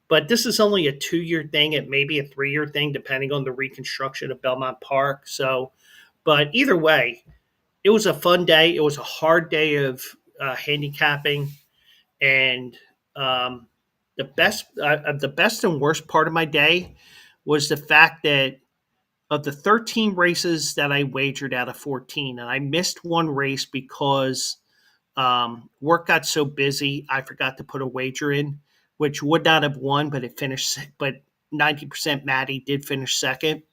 S1: But this is only a 2 year thing. It may be a 3 year thing, depending on the reconstruction of Belmont Park. But either way, it was a fun day. It was a hard day of handicapping, and um, the best and worst part of my day was the fact that of the 13 races that I wagered out of 14, and I missed one race because work got so busy, I forgot to put a wager in, which would not have won, but it finished. But 90% Maddie did finish second.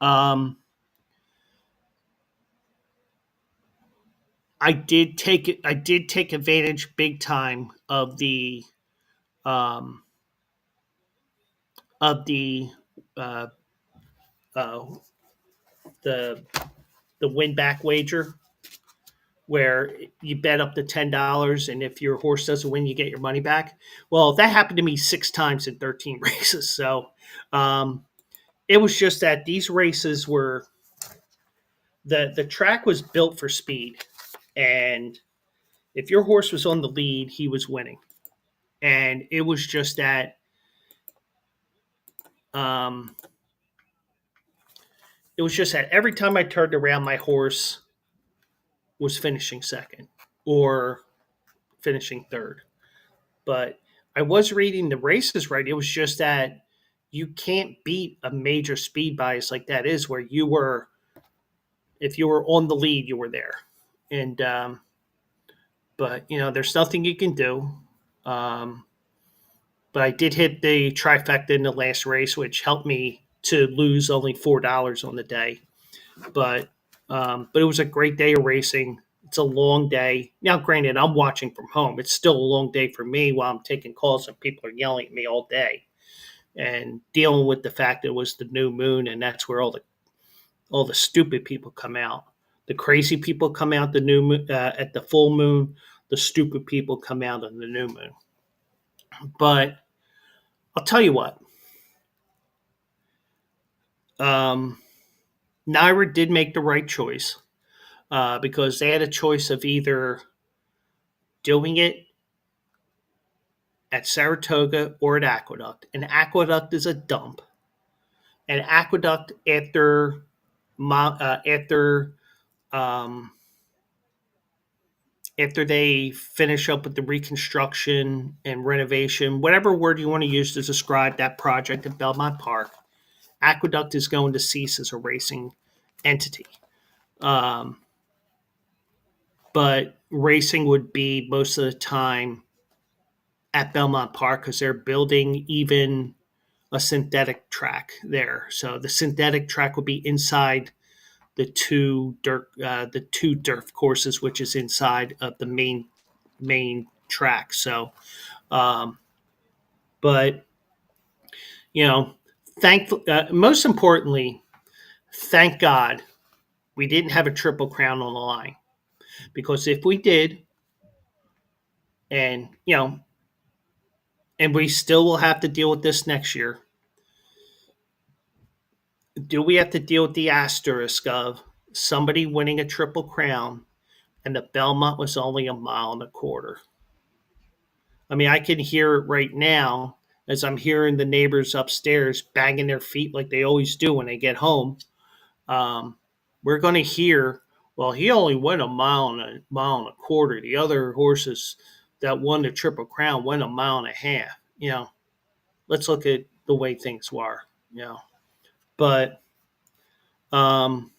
S1: Um, I did take advantage big time um, of uh, uh, the the win back wager where you bet up to $10, and if your horse doesn't win, you get your money back. Well, that happened to me 6 times in 13 races. So um, it was just that these races were the track was built for speed, and if your horse was on the lead, he was winning. And um, it was just that every time I turned around, my horse was finishing second or finishing third. But I was reading the races right. It was just that you can't beat a major speed bias like that is, where you were, if you were on the lead, you were there. And but there's nothing you can do. Um, but I did hit the trifecta in the last race, which helped me to lose only $4 on the day. But it was a great day of racing. It's a long day. Now, granted, I'm watching from home. It's still a long day for me while I'm taking calls and people are yelling at me all day and dealing with the fact that it was the new moon, and that's where all the stupid people come out. The crazy people come out the new moon, at the full moon. The stupid people come out on the new moon. But I'll tell you what. Um, Naira did make the right choice because they had a choice of either doing it at Saratoga or at Aqueduct. And Aqueduct is a dump. And Aqueduct after um, after they finish up with the reconstruction and renovation, whatever word you want to use to describe that project at Belmont Park, Aqueduct is going to cease as a racing entity. Um, but racing would be most of the time at Belmont Park because they're building even a synthetic track there. So the synthetic track would be inside the two dirt courses, which is inside of the main track. So, um, but you know, most importantly, thank God we didn't have a triple crown on the line, because if we did, and and we still will have to deal with this next year. Do we have to deal with the asterisk of somebody winning a triple crown and the Belmont was only a mile and a quarter? I mean, I can hear it right now as I'm hearing the neighbors upstairs banging their feet like they always do when they get home. Um, we're going to hear, well, he only went a mile and a quarter. The other horses that won the Triple Crown went a mile and a half. Let's look at the way things were. But um,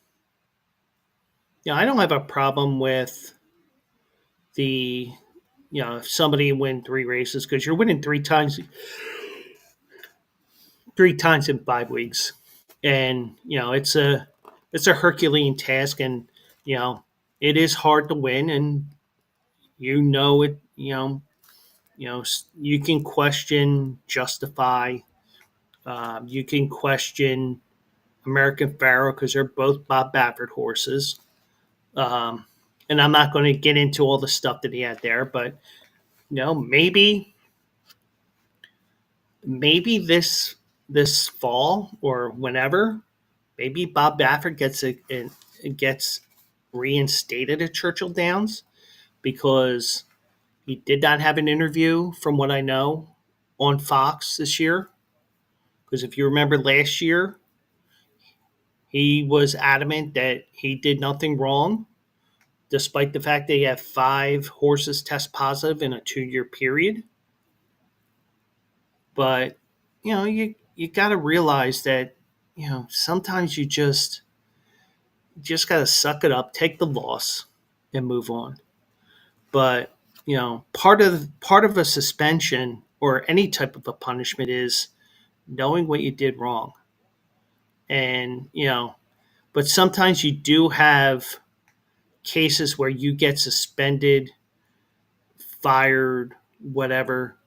S1: I don't have a problem with the if somebody win 3 races, because you're winning three times in 5 weeks, and it's a Herculean task, and it is hard to win, and it. You can question, justify. You can question American Pharaoh because they're both Bob Baffert horses. Um, and I'm not going to get into all the stuff that he had there, but maybe this fall or whenever, maybe Bob Baffert gets reinstated at Churchill Downs, because he did not have an interview, from what I know, on Fox this year. Because if you remember last year, he was adamant that he did nothing wrong, despite the fact that he had 5 horses test positive in a 2-year period. But you got to realize that sometimes you just got to suck it up, take the loss, and move on. But part of a suspension or any type of a punishment is knowing what you did wrong. And but sometimes you do have cases where you get suspended, fired, whatever,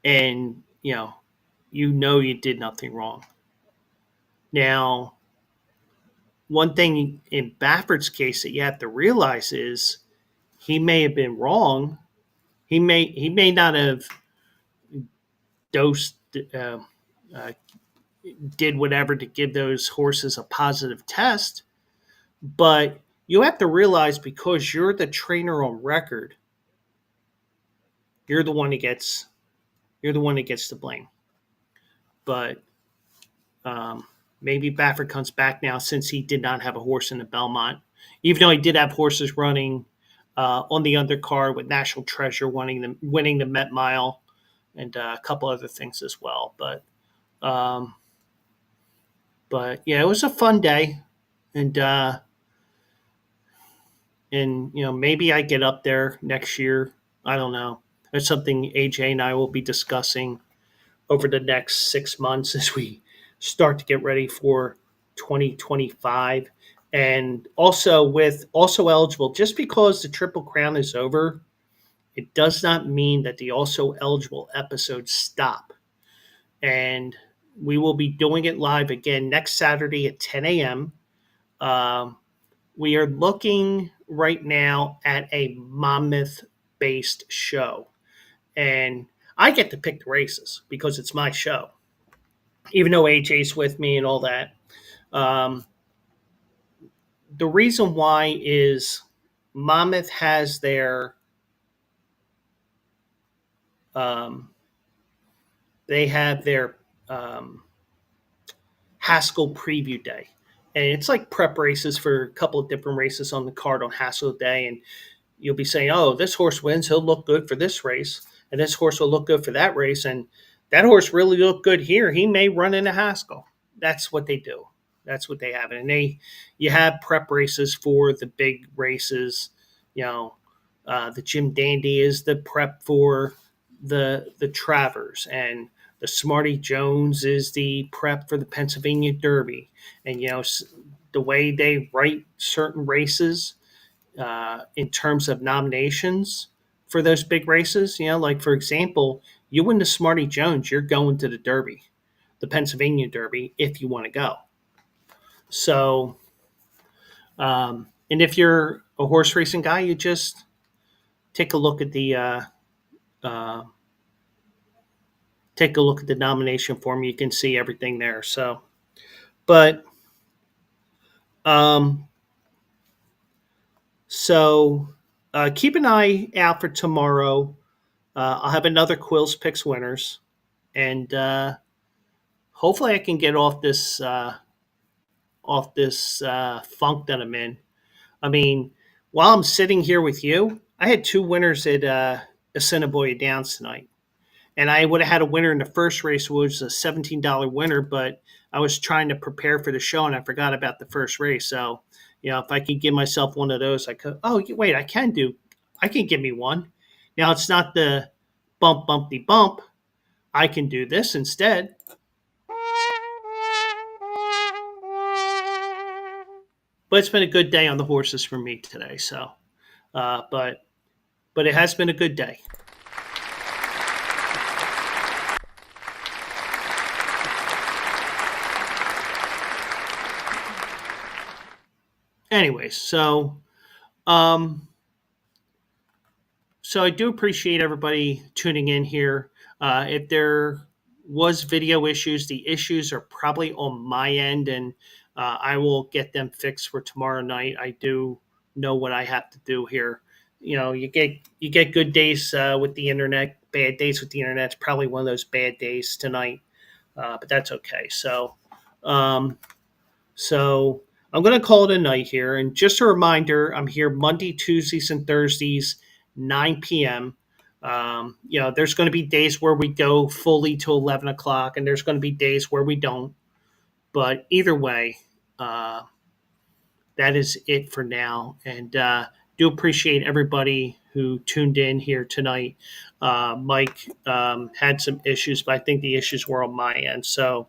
S1: and you did nothing wrong. Now, one thing in Bafford's case that you have to realize is he may have been wrong. He may not have dosed uh, did whatever to give those horses a positive test, but you have to realize because you're the trainer on record, you're the one that gets the blame. But maybe Baffert comes back now since he did not have a horse in the Belmont, even though he did have horses running on the undercard with National Treasure winning the Met Mile and a couple other things as well. Um, but yeah, it was a fun day, and maybe I get up there next year. I don't know. That's something AJ and I will be discussing over the next 6 months as we start to get ready for 2025. And also eligible, just because the Triple Crown is over, it does not mean that the also eligible episodes stop. And we will be doing it live again next Saturday at 10 a.m. We are looking right now at a Monmouth-based show. And I get to pick the races because it's my show, even though AJ's with me and all that. Um, the reason why is Monmouth has um, they have their Haskell preview day. And it's like prep races for a couple of different races on the card on Haskell Day. And you'll be saying, oh, this horse wins. He'll look good for this race. And this horse will look good for that race. And that horse really looked good here. He may run into Haskell. That's what they do. That's what they have. And you have prep races for the big races. The Jim Dandy is the prep for the Travers, and the Smarty Jones is the prep for the Pennsylvania Derby. And the way they write certain races in terms of nominations for those big races, like for example, you win the Smarty Jones, you're going to the Derby, the Pennsylvania Derby, if you want to go. So, and if you're a horse racing guy, you just take a look at the nomination form. You can see everything there. So, but keep an eye out for tomorrow. I'll have another Quills Picks winners, and hopefully I can get off this funk that I'm in. I mean, while I'm sitting here with you, I had two winners at Assiniboia Downs tonight. And I would have had a winner in the first race, which was a $17 winner, but I was trying to prepare for the show and I forgot about the first race. So, if I could give myself one of those, I could. Oh, wait, I can give me one. Now it's not the bump, bumpty bump. I can do this instead. But it's been a good day on the horses for me today. So, but it has been a good day. Anyways, so I do appreciate everybody tuning in here. If there was video issues, the issues are probably on my end, and I will get them fixed for tomorrow night. I do know what I have to do here. You get good days with the internet, bad days with the internet. It's probably one of those bad days tonight, but that's okay. So I'm going to call it a night here. And just a reminder, I'm here Monday, Tuesdays, and Thursdays, 9 p.m. There's going to be days where we go fully to 11 o'clock, and there's going to be days where we don't. But either way, that is it for now. And do appreciate everybody who tuned in here tonight. Mike had some issues, but I think the issues were on my end. So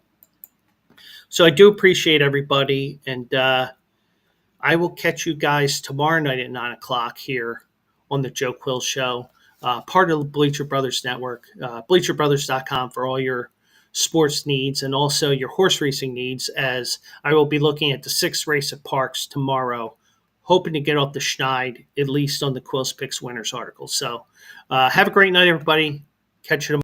S1: I do appreciate everybody, and I I will catch you guys tomorrow night at 9 o'clock here on the Joe Quills Show, part of the Bleacher Brothers Network, bleacherbrothers.com for all your sports needs and also your horse racing needs, as I will be looking at the 6th race at Parks tomorrow, hoping to get off the schneid, at least on the Quills Picks Winners article. So have a great night, everybody. Catch you tomorrow.